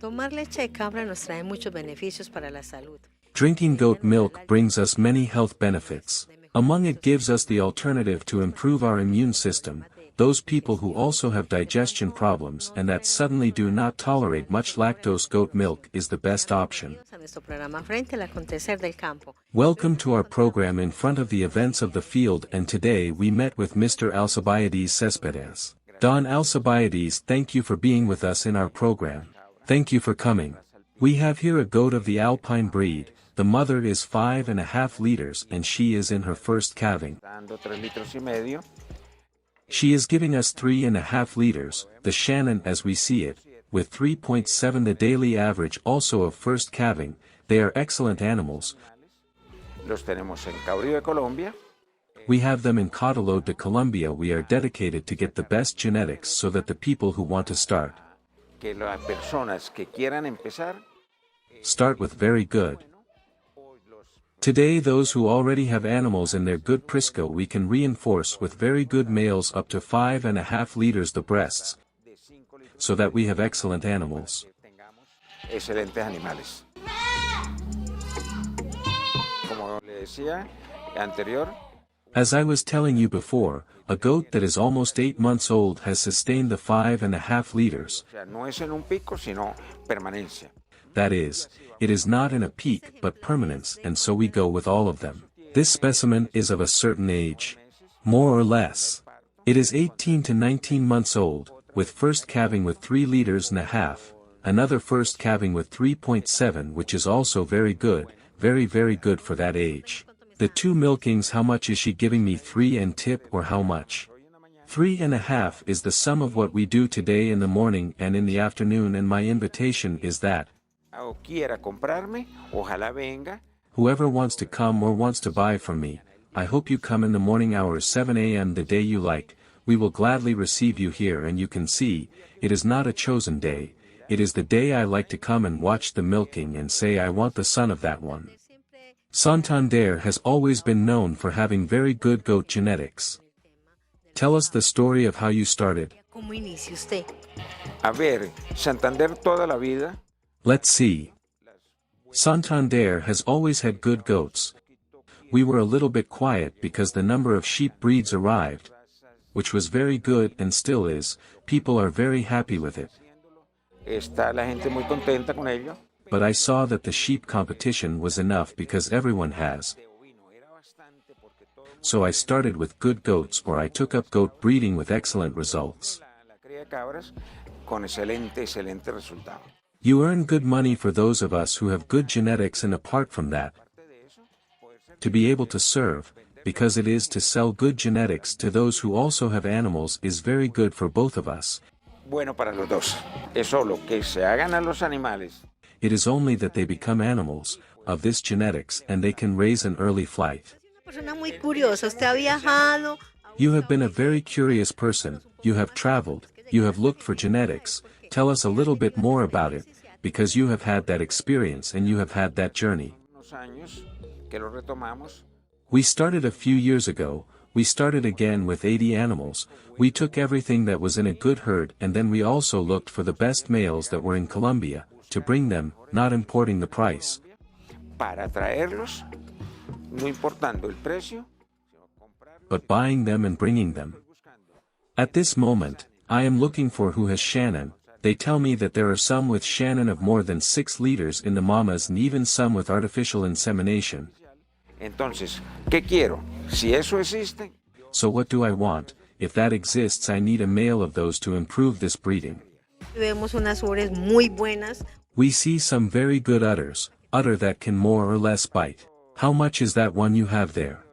Tomar leche de cabra nos trae muchos beneficios para la salud. Drinking goat milk brings us many health benefits. Among it gives us the alternative to improve our immune system, those people who also have digestion problems and that suddenly do not tolerate much lactose. Goat milk is the best option. A nuestro programa Frente al Acontecer del Campo. Welcome to our program in front of the events of the field, and today we met with Mr. Alcibiades Cespedes. Don Alcibiades, thank you for being with us in our program. Thank you for coming. We have here a goat of the Alpine breed. The mother is 5.5 liters and she is in her first calving. She is giving us 3.5 liters, the Shannon as we see it, with 3.7 the daily average also of first calving. They are excellent animals. We have them in Caudillo de Colombia. We are dedicated to get the best genetics so that the people who want to start with very good. Today those who already have animals in their good Prisco we can reinforce with very good males up to 5.5 liters the breasts, so that we have excellent animals. As I was telling you before, a goat that is almost 8 months old has sustained the 5.5 liters. That is, it is not in a peak but permanence, and so we go with all of them. This specimen is of a certain age. More or less. It is 18 to 19 months old, with first calving with 3.5 liters, another first calving with 3.7, which is also very good, very good for that age. The two milkings, how much is she giving me? 3 and tip, or how much? 3.5 is the sum of what we do today in the morning and in the afternoon, and my invitation is that whoever wants to come or wants to buy from me, I hope you come in the morning hours 7 a.m. the day you like. We will gladly receive you here, and you can see, it is not a chosen day, it is the day I like to come and watch the milking and say I want the son of that one. Santander has always been known for having very good goat genetics. Tell us the story of how you started. Santander toda la vida. Let's see. Santander has always had good goats. We were a little bit quiet because the number of sheep breeds arrived, which was very good and still is. People are very happy with it. Está la gente muy contenta con ello. But I saw that the sheep competition was enough because everyone has. So I started with good goats, or I took up goat breeding with excellent results. You earn good money for those of us who have good genetics, and apart from that, to be able to serve, because it is to sell good genetics to those who also have animals is very good for both of us. Bueno para los dos. Es solo que se hagan a los animales. It is only that they become animals of this genetics and they can raise an early flight. You have been a very curious person. You have traveled, you have looked for genetics. Tell us a little bit more about it, because you have had that experience and you have had that journey. We started a few years ago. We started again with 80 animals. We took everything that was in a good herd, and then we also looked for the best males that were in Colombia, to bring them, not importing the price. But buying them and bringing them. At this moment, I am looking for who has Shannon. They tell me that there are some with Shannon of more than 6 liters in the mamas and even some with artificial insemination. Entonces, ¿qué quiero? Si eso existe. So what do I want? If that exists, I need a male of those to improve this breeding. We see some very good udders, udder that can more or less bite. How much is that one you have there?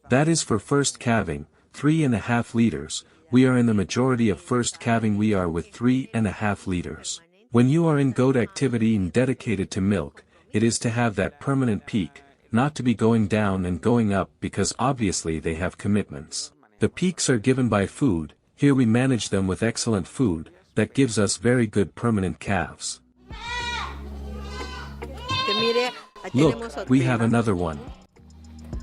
That is for first calving, 3.5 liters. We are in the majority of first calving. We are with 3.5 liters. When you are in goat activity and dedicated to milk, it is to have that permanent peak, not to be going down and going up, because obviously they have commitments. The peaks are given by food. Here we manage them with excellent food, that gives us very good permanent calves. Look, we have another one.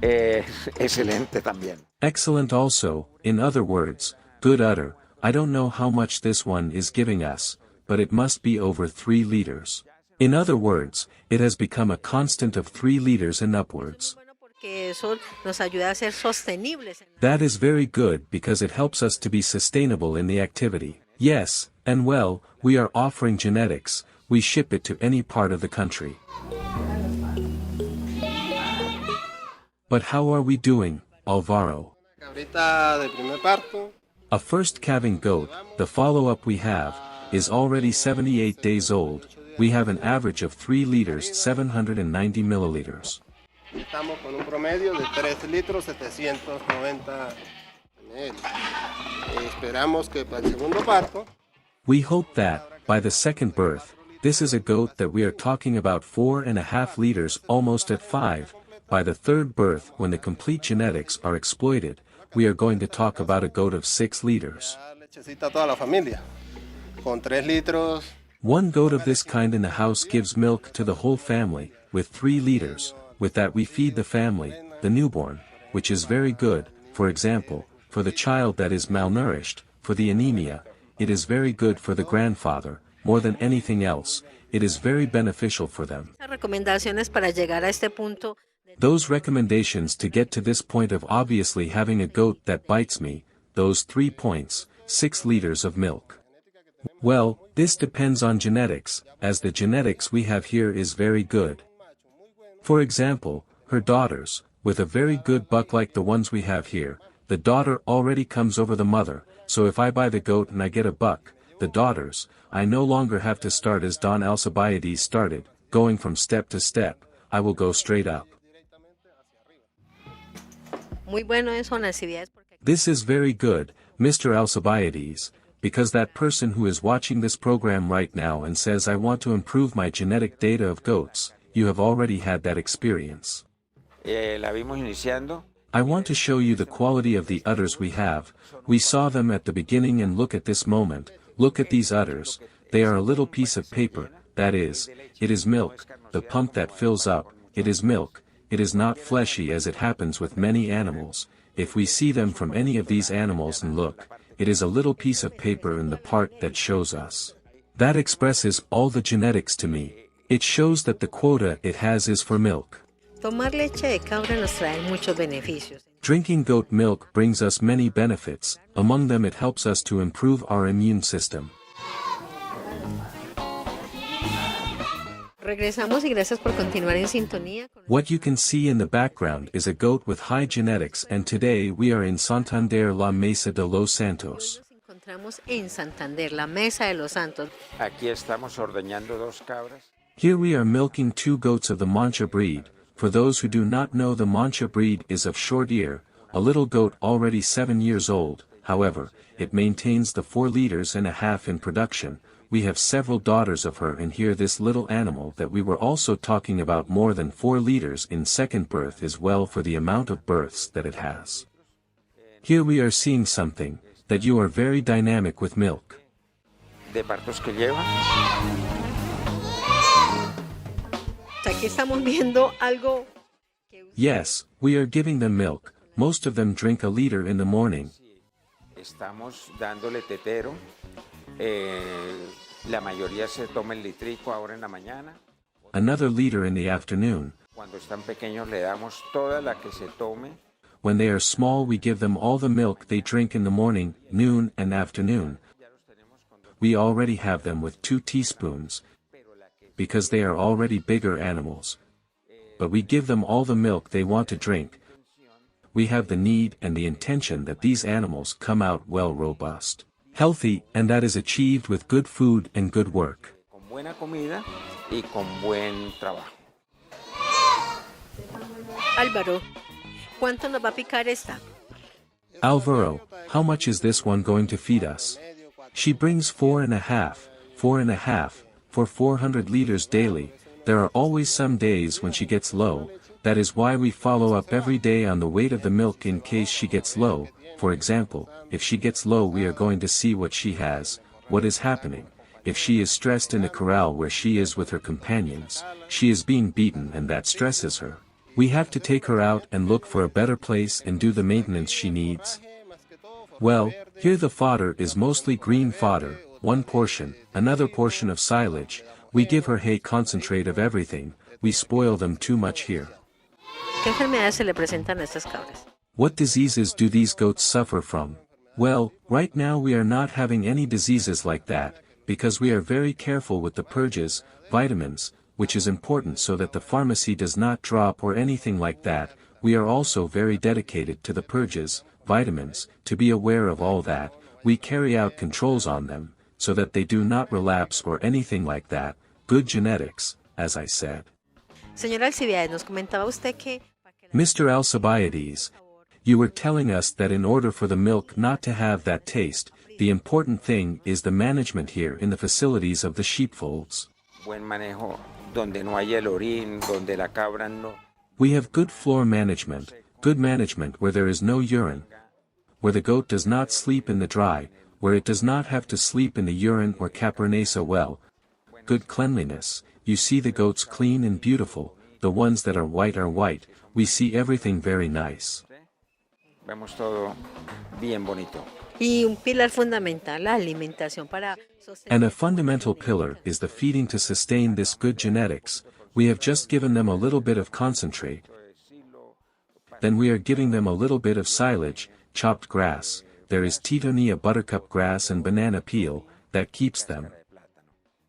Excelente también. Excellent also, in other words, good udder. I don't know how much this one is giving us, but it must be over 3 liters. In other words, it has become a constant of 3 liters and upwards. Bueno, porque eso nos ayuda a ser sostenibles. That is very good because it helps us to be sustainable in the activity. Yes, and well, we are offering genetics, we ship it to any part of the country. But how are we doing, Alvaro? Cabrita de primer parto, A first calving goat, the follow-up we have, is already 78 days old. We have an average of 3 liters 790 milliliters. estamos con un promedio de 3 litros 790 ml. Esperamos que para el segundo parto, We hope that, by the second birth, this is a goat that we are talking about 4.5 liters almost at 5. By the third birth, when the complete genetics are exploited, we are going to talk about a goat of 6 liters. dar lechecita a toda la familia. Con 3 litros, One goat of this kind in the house gives milk to the whole family, with 3 liters. With that we feed the family, the newborn, which is very good, for example, for the child that is malnourished, for the anemia, it is very good for the grandfather, more than anything else, it is very beneficial for them. Las recomendaciones para llegar a este punto. Those recommendations to get to this point of obviously having a goat that bites me, those 3 points, 6 liters of milk. Well, this depends on genetics, as the genetics we have here is very good. For example, her daughters, with a very good buck like the ones we have here, the daughter already comes over the mother, so if I buy the goat and I get a buck, the daughters, I no longer have to start as Don Alcibiades started, going from step to step, I will go straight up. Muy bueno eso, Alcibiades, porque This is very good, Mr. Alcibiades, because that person who is watching this program right now and says I want to improve my genetic data of goats, you have already had that experience. La vimos iniciando. I want to show you the quality of the udders we have. We saw them at the beginning and look at this moment, look at these udders, they are a little piece of paper, that is, it is milk, the pump that fills up, it is milk, it is not fleshy as it happens with many animals. If we see them from any of these animals and look, it is a little piece of paper in the part that shows us. That expresses all the genetics to me. It shows that the quota it has is for milk. tomar leche de cabra nos trae muchos beneficios. Drinking goat milk brings us many benefits, among them it helps us to improve our immune system. Regresamos y gracias por continuar en sintonía. What you can see in the background is a goat with high genetics and today we are in Santander La Mesa de los Santos. Nos encontramos en Santander, la Mesa de los Santos. Aquí estamos ordeñando 2 cabras. Here we are milking 2 goats of the Mancha breed. For those who do not know, the Mancha breed is of short ear, a little goat already 7 years old, however, it maintains the 4 liters and a half in production. We have several daughters of her and here this little animal that we were also talking about more than 4 liters in second birth is well for the amount of births that it has. Here we are seeing something, that you are very dynamic with milk. De partos que lleva. Aquí estamos viendo algo que Yes, we are giving them milk, most of them drink a liter in the morning. Estamos dándole tetero. La mayoría se toma el litrico ahora en la mañana. Another liter in the afternoon. Cuando están pequeños le damos toda la que se tome. When they are small we give them all the milk they drink in the morning, noon and afternoon. We already have them with 2 teaspoons, because they are already bigger animals. But we give them all the milk they want to drink. We have the need and the intention that these animals come out well robust, healthy, and that is achieved with good food and good work. Con buena comida y con buen trabajo. Álvaro, ¿cuánto nos va a picar esta? Alvaro, how much is this one going to feed us? She brings 4.5, for 400 liters daily. There are always some days when she gets low, that is why we follow up every day on the weight of the milk in case she gets low. For example, if she gets low we are going to see what she has, what is happening. If she is stressed in a corral where she is with her companions, she is being beaten and that stresses her. We have to take her out and look for a better place and do the maintenance she needs. Well, here the fodder is mostly green fodder, one portion, another portion of silage, we give her hay concentrate of everything, we spoil them too much here. ¿Qué enfermedades se le presentan a estas cabras? What diseases do these goats suffer from? Well, right now we are not having any diseases like that, because we are very careful with the purges, vitamins, which is important so that the pharmacy does not drop or anything like that. We are also very dedicated to the purges, vitamins, to be aware of all that. We carry out controls on them, so that they do not relapse or anything like that. Good genetics, as I said. Señor Alcibiades, nos comentaba usted que... Mr. Alcibiades, you were telling us that in order for the milk not to have that taste, the important thing is the management here in the facilities of the sheepfolds. Buen manejo donde no haya el orín, donde la cabra no. We have good floor management, good management where there is no urine, where the goat does not sleep in the dry, where it does not have to sleep in the urine or capernasa well. Good cleanliness, you see the goats clean and beautiful, the ones that are white, we see everything very nice. Vemos todo bien bonito. Y un pilar fundamental, la alimentación para sostener. And a fundamental pillar is the feeding to sustain this good genetics. We have just given them a little bit of concentrate. Then we are giving them a little bit of silage, chopped grass, there is titonia buttercup grass and banana peel, that keeps them.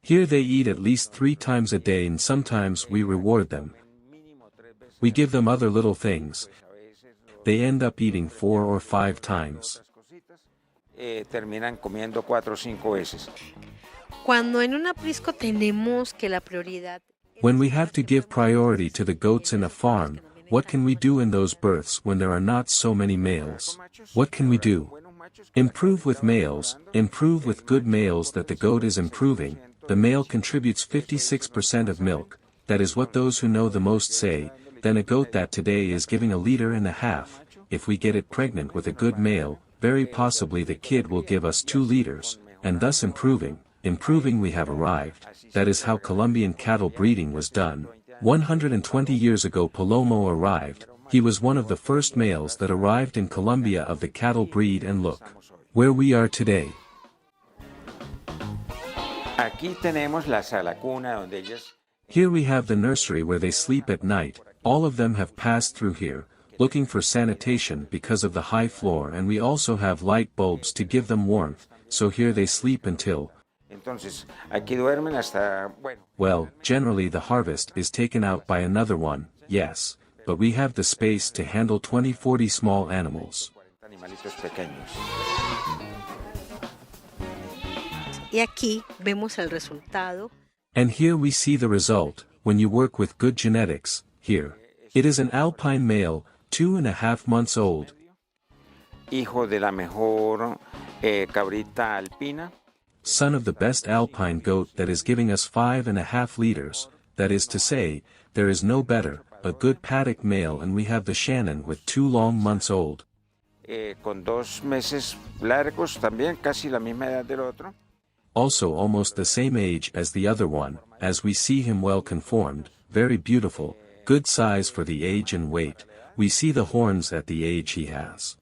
Here they eat at least 3 times a day and sometimes we reward them. We give them other little things. They end up eating 4 or 5 times. Terminan comiendo 4 o 5 veces. Cuando en un aprisco tenemos que la prioridad... When we have to give priority to the goats in a farm, what can we do in those births when there are not so many males? What can we do? Improve with males, improve with good males that the goat is improving. The male contributes 56% of milk, that is what those who know the most say. Then a goat that today is giving 1.5 liters, if we get it pregnant with a good male, very possibly the kid will give us 2 liters, and thus improving we have arrived. That is how Colombian cattle breeding was done. 120 years ago Palomo arrived, he was one of the first males that arrived in Colombia of the cattle breed, and look where we are today. Aquí tenemos la sala cuna donde ellas... Here we have the nursery where they sleep at night. All of them have passed through here, looking for sanitation because of the high floor, and we also have light bulbs to give them warmth, so here they sleep until... Entonces, aquí duermen hasta... Well, generally the harvest is taken out by another one, yes, but we have the space to handle 20-40 small animals. Animalitos pequeños. Y aquí vemos el resultado. And here we see the result, when you work with good genetics. Here, it is an alpine male, 2.5 months old. Hijo de la mejor cabrita alpina. Son of the best alpine goat that is giving us 5.5 liters, that is to say, there is no better, a good paddock male, and we have the Shannon with 2 long months old. Con 2 meses largos también, casi la misma edad del otro. Also almost the same age as the other one, as we see him well conformed, very beautiful, good size for the age and weight. We see the horns at the age he has.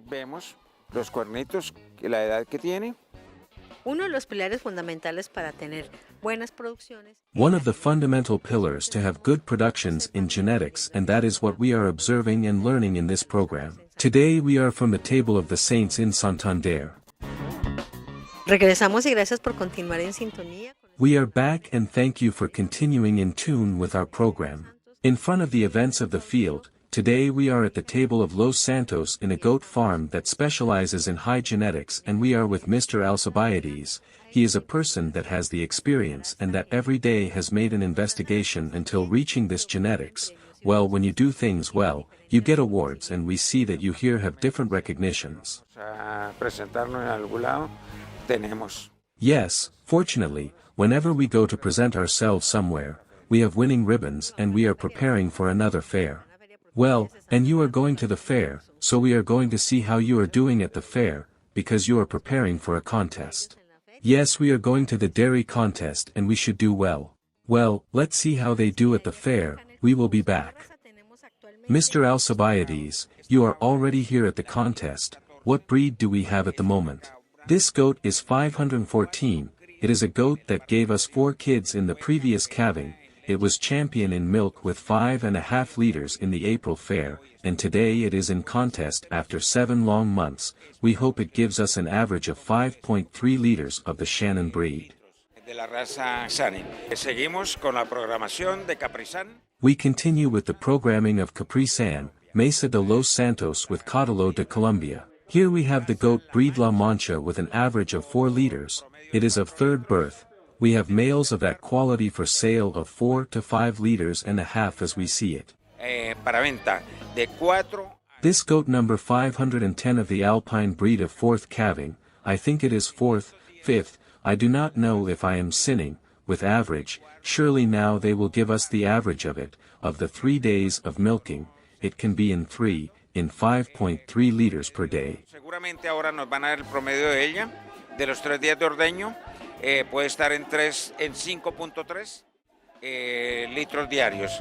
Vemos los cuernitos, la edad que tiene. Uno de los pilares fundamentales para tener buenas producciones. One of the fundamental pillars to have good productions in genetics, and that is what we are observing and learning in this program. Today we are from the Table of the Saints in Santander. Regresamos y gracias por continuar en sintonía. We are back and thank you for continuing in tune with our program. In front of the events of the field, today we are at the Table of Los Santos in a goat farm that specializes in high genetics, and we are with Mr. Alcibiades. He is a person that has the experience and that every day has made an investigation until reaching this genetics. Well, when you do things well, you get awards, and we see that you here have different recognitions. Presentarnos en algún lado, tenemos. Yes, fortunately, whenever we go to present ourselves somewhere, we have winning ribbons, and we are preparing for another fair. Well, and you are going to the fair, so we are going to see how you are doing at the fair, because you are preparing for a contest. Yes, we are going to the dairy contest and we should do well. Well, let's see how they do at the fair, we will be back. Mr. Alcibiades, you are already here at the contest. What breed do we have at the moment? This goat is 514, it is a goat that gave us 4 kids in the previous calving, it was champion in milk with 5.5 liters in the April fair, and today it is in contest after 7 long months, we hope it gives us an average of 5.3 liters of the Shannon breed. De la raza Shannon. Seguimos con la programación de Capri-Sun. We continue with the programming of Capri-Sun, Mesa de los Santos with Cotalo de Colombia. Here we have the goat breed La Mancha with an average of 4 liters, it is of 3rd birth. We have males of that quality for sale of 4 to 5 liters and a half as we see it. Para venta de 4. This goat number 510 of the Alpine breed of 4th calving, I think it is 4th, 5th, I do not know if I am sinning, with average, surely now they will give us the average of it, of the 3 days of milking, it can be in 5.3 liters per day. Seguramente ahora nos van a dar el promedio de ella, de los 3 días de ordeño. Puede estar en 5.3 litros diarios.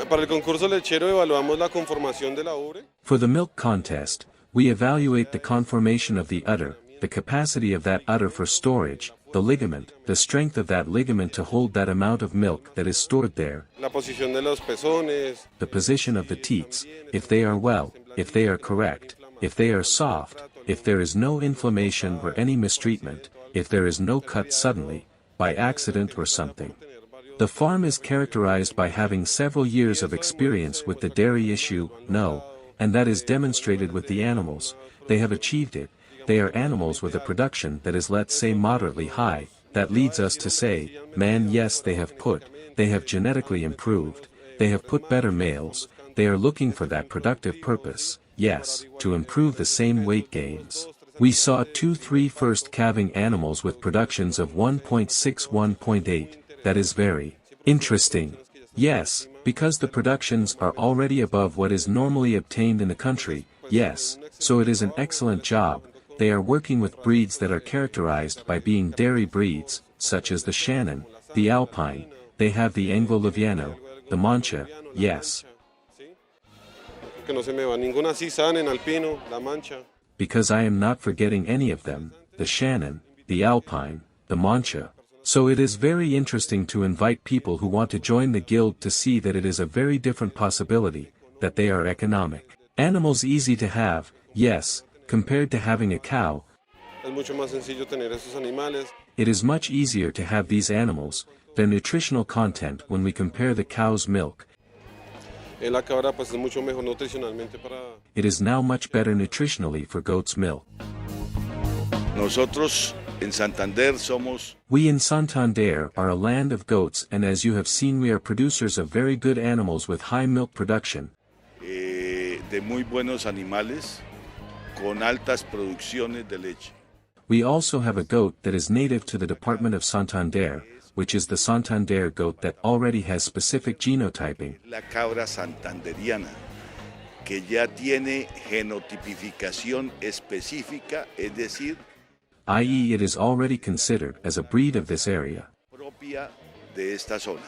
Para el concurso lechero evaluamos la conformación de la ubre. For the milk contest, we evaluate the conformation of the udder, the capacity of that udder for storage, the ligament, the strength of that ligament to hold that amount of milk that is stored there, La posición de los pezones. the position of the teats, if they are well, if they are correct, if they are soft, if there is no inflammation or any mistreatment, if there is no cut suddenly, by accident or something. The farm is characterized by having several years of experience with the dairy issue, no, and that is demonstrated with the animals, they have achieved it, they are animals with a production that is let's say moderately high, that leads us to say, man yes they have genetically improved, they have put better males, they are looking for that productive purpose, yes, to improve the same weight gains. We saw 2-3 first calving animals with productions of 1.6 1.8, that is very interesting. Yes, because the productions are already above what is normally obtained in the country, yes, so it is an excellent job, they are working with breeds that are characterized by being dairy breeds, such as the Shannon, the Alpine, they have the Anglo-Liviano, the Mancha, yes. Que no se me va ninguna Shannon, Alpino, La Mancha. Because I am not forgetting any of them, the Shannon, the Alpine, the Mancha. So it is very interesting to invite people who want to join the guild to see that it is a very different possibility, that they are economic. Animals easy to have, yes, compared to having a cow. Es mucho más sencillo tener esos animales. It is much easier to have these animals, their nutritional content when we compare the cow's milk. La cabra pues es mucho mejor nutricionalmente para. It is now much better nutritionally for goat's milk. Nosotros en Santander somos We in Santander are a land of goats and as you have seen we are producers of very good animals with high milk production. de muy buenos animales con altas producciones de leche. We also have a goat that is native to the department of Santander, which is the Santander goat that already has specific genotyping. La cabra santanderiana, que ya tiene genotipificación específica, es decir, i.e. it is already considered as a breed of this area. propia de esta zona.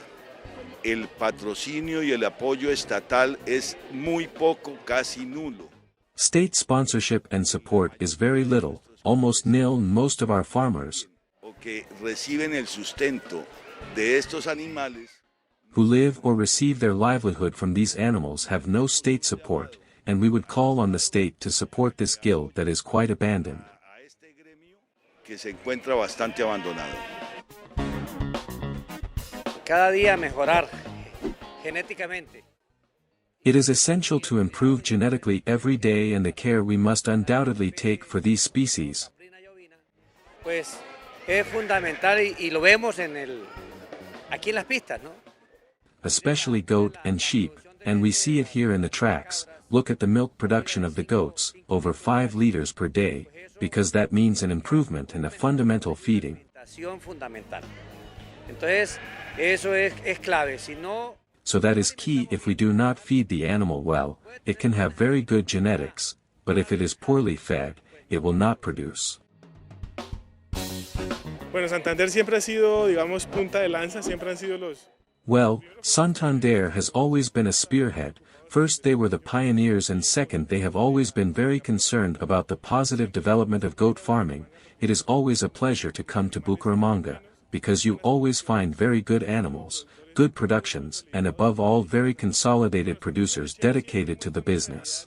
El patrocinio y el apoyo estatal es muy poco, casi nulo. State sponsorship and support is very little, almost nil in most of our farmers, O que reciben el sustento de estos animales, who live or receive their livelihood from these animals have no state support, and we would call on the state to support this guild that is quite abandoned. a este gremio que se encuentra bastante abandonado. Cada día mejorar genéticamente. It is essential to improve genetically every day and the care we must undoubtedly take for these species. Pues es fundamental y lo vemos aquí en las pistas, ¿no? Especially goat and sheep, and we see it here in the tracks, look at the milk production of the goats, over 5 liters per day, because that means an improvement and a fundamental feeding. Alimentación fundamental. Entonces, eso es clave, si no. So that is key. If we do not feed the animal well, it can have very good genetics, but if it is poorly fed, it will not produce. Bueno, Santander siempre ha sido, digamos, punta de lanza, siempre han sido los Well, Santander has always been a spearhead. First they were the pioneers and second they have always been very concerned about the positive development of goat farming. It is always a pleasure to come to Bucaramanga, because you always find very good animals, good productions and above all very consolidated producers dedicated to the business.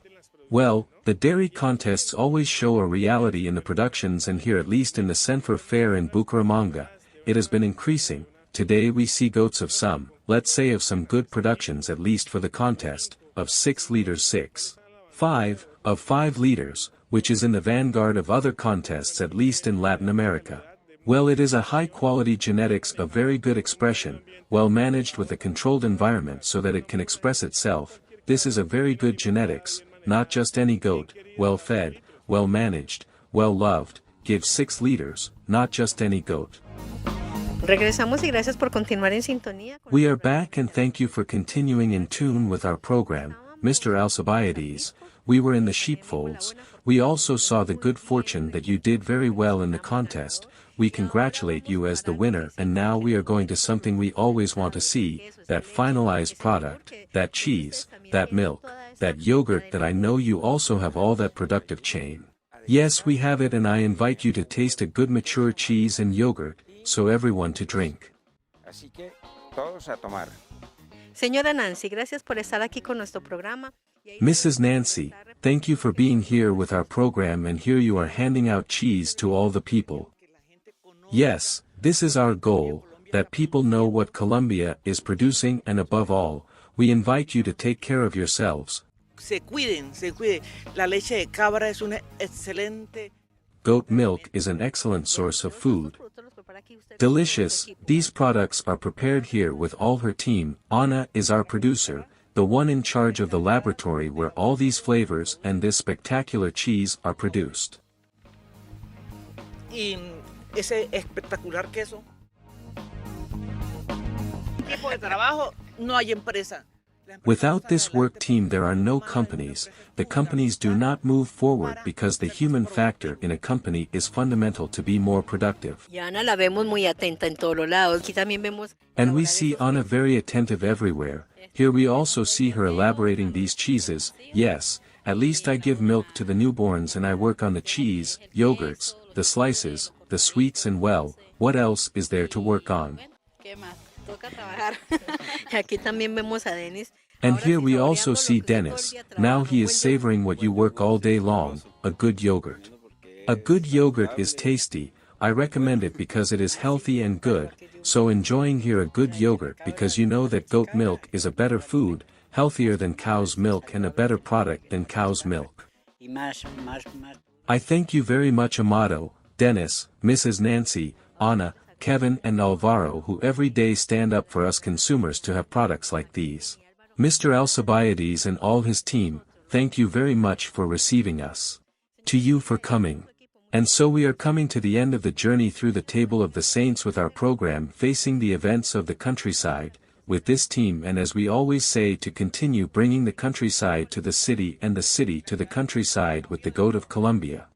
Well, the dairy contests always show a reality in the productions and here at least in the Senfer Fair in Bucaramanga, it has been increasing. Today we see goats of some, let's say of some good productions at least for the contest, of 6 liters 6.5, of 5 liters, which is in the vanguard of other contests at least in Latin America. Well, it is a high-quality genetics of very good expression, well managed with a controlled environment so that it can express itself. This is a very good genetics, not just any goat, well fed, well managed, well loved, gives 6 liters, not just any goat. Regresamos y gracias por continuar en sintonía. We are back and thank you for continuing in tune with our program, Mr. Alcibiades. We were in the sheepfolds. We also saw the good fortune that you did very well in the contest. We congratulate you as the winner and now we are going to something we always want to see, that finalized product, that cheese, that milk, that yogurt that I know you also have all that productive chain. Yes, we have it and I invite you to taste a good mature cheese and yogurt, so everyone to drink. Así que todos a tomar. Señora Nancy, gracias por estar aquí con nuestro programa. Mrs. Nancy, thank you for being here with our program and here you are handing out cheese to all the people. Yes, this is our goal, that people know what Colombia is producing and above all, we invite you to take care of yourselves. Se cuiden. La leche de cabra es una excelente. Goat milk is an excellent source of food. Delicious, these products are prepared here with all her team. Ana is our producer, the one in charge of the laboratory where all these flavors and this spectacular cheese are produced. Y ese espectacular queso. Equipo de trabajo, no hay empresa. Without this work team there are no companies. The companies do not move forward because the human factor in a company is fundamental to be more productive. Y Ana la vemos muy atenta en todos lados. Aquí también vemos. And we see Ana very attentive everywhere. Here we also see her elaborating these cheeses. Yes, at least I give milk to the newborns and I work on the cheese, yogurts, the slices, the sweets and well, what else is there to work on? Aquí también vemos a Dennis. And here we also see Dennis, now he is savoring what you work all day long, a good yogurt. A good yogurt is tasty, I recommend it because it is healthy and good, so enjoying here a good yogurt because you know that goat milk is a better food, healthier than cow's milk and a better product than cow's milk. I thank you very much Amado, Dennis, Mrs. Nancy, Ana, Kevin and Alvaro who every day stand up for us consumers to have products like these. Mr. Alcibiades and all his team, thank you very much for receiving us. To you for coming. And so we are coming to the end of the journey through the Table of the Saints with our program facing the events of the countryside, with this team and as we always say to continue bringing the countryside to the city and the city to the countryside with the Goat of Colombia.